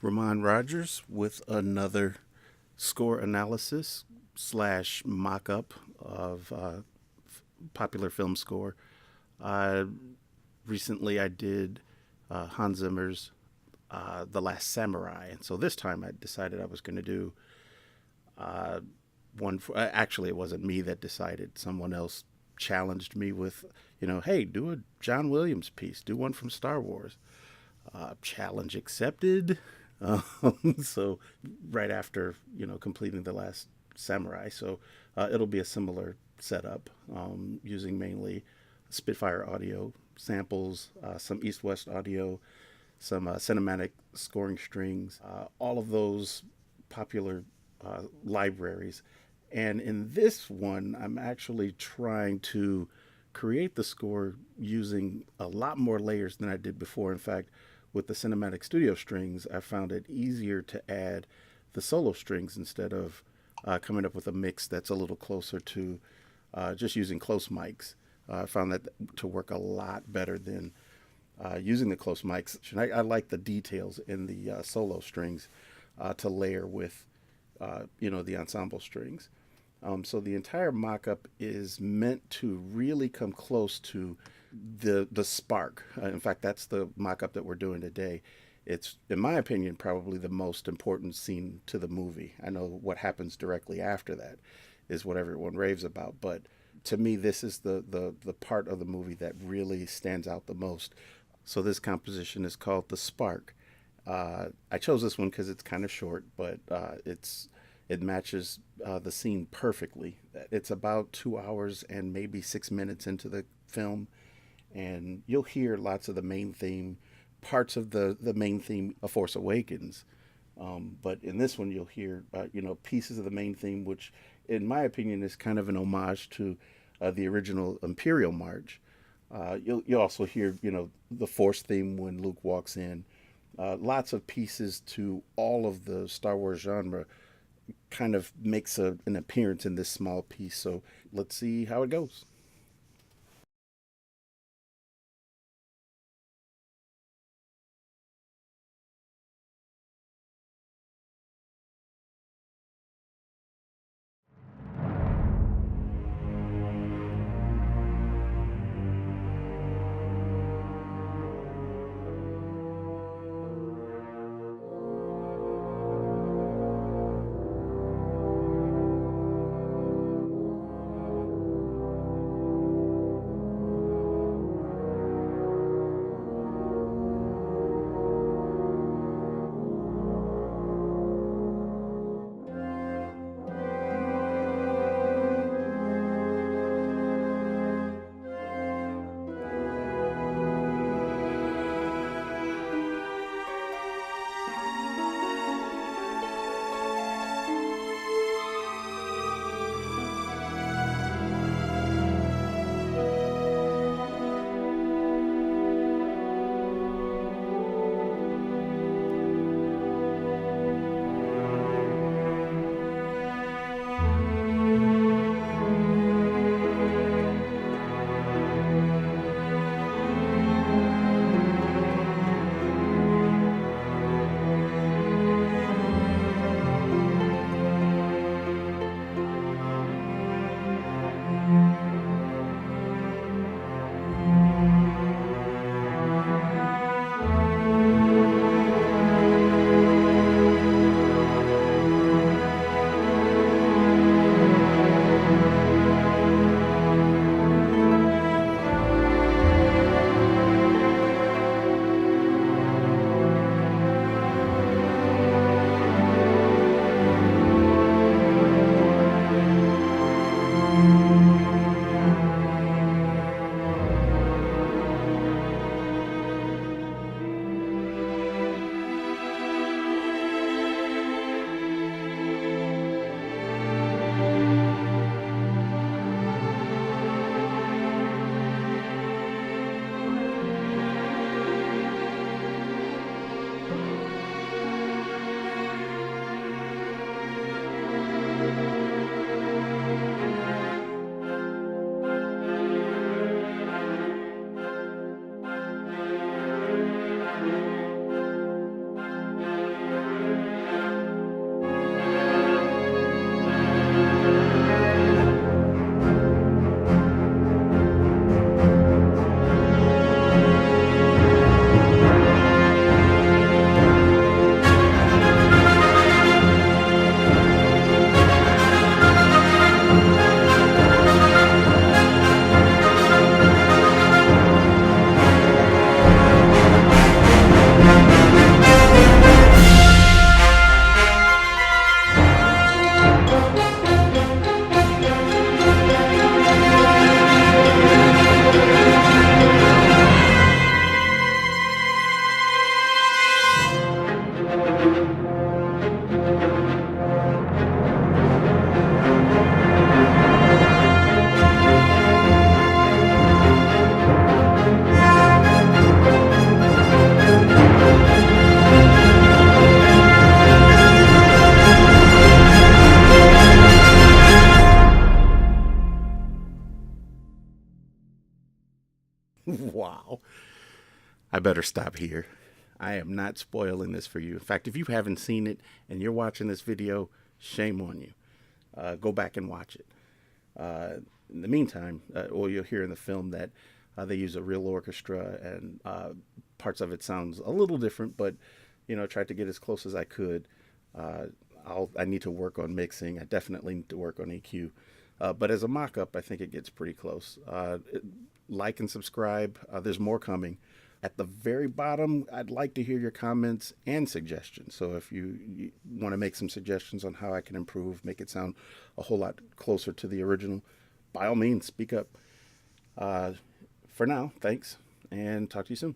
Ramon Rodgers with another score analysis slash mock-up of popular film score. Uh, Recently, I did Hans Zimmer's The Last Samurai, and so this time I decided I was going to do uh, one. Actually, it wasn't me that decided. Someone else challenged me with, hey, do a John Williams piece, do one from Star Wars. Challenge accepted. So right after completing the last samurai, so it'll be a similar setup using mainly Spitfire audio samples, some East West audio, some cinematic scoring strings, all of those popular libraries. And in this one, I'm actually trying to create the score using a lot more layers than I did before. In fact, with the cinematic studio strings, I found it easier to add the solo strings instead of coming up with a mix that's a little closer to just using close mics. I found that to work a lot better than using the close mics. I like the details in the solo strings to layer with, the ensemble strings. So the entire mock-up is meant to really come close to the spark. In fact, that's the mock-up that we're doing today. It's, in my opinion, probably the most important scene to the movie. I know what happens directly after that is what everyone raves about, but to me, this is the part of the movie that really stands out the most. So this composition is called The Spark. I chose this one because it's kind of short, but it matches the scene perfectly. It's about 2 hours and maybe 6 minutes into the film, and you'll hear lots of the main theme, parts of the main theme of Force Awakens. But in this one, you'll hear pieces of the main theme, which, in my opinion, is kind of an homage to the original Imperial March. You'll also hear the Force theme when Luke walks in. Lots of pieces to all of the Star Wars genre kind of makes an appearance in this small piece. So let's see how it goes. Wow. I better stop here. I am not spoiling this for you. In fact, if you haven't seen it and you're watching this video, shame on you. Go back and watch it. In the meantime, or you'll hear in the film that they use a real orchestra, and parts of it sounds a little different, but tried to get as close as I could. I need to work on mixing. I definitely need to work on EQ. But as a mock-up, I think it gets pretty close. Like and subscribe. There's more coming. At the very bottom, I'd like to hear your comments and suggestions. So if you want to make some suggestions on how I can improve, make it sound a whole lot closer to the original, by all means, speak up. For now, thanks, and talk to you soon.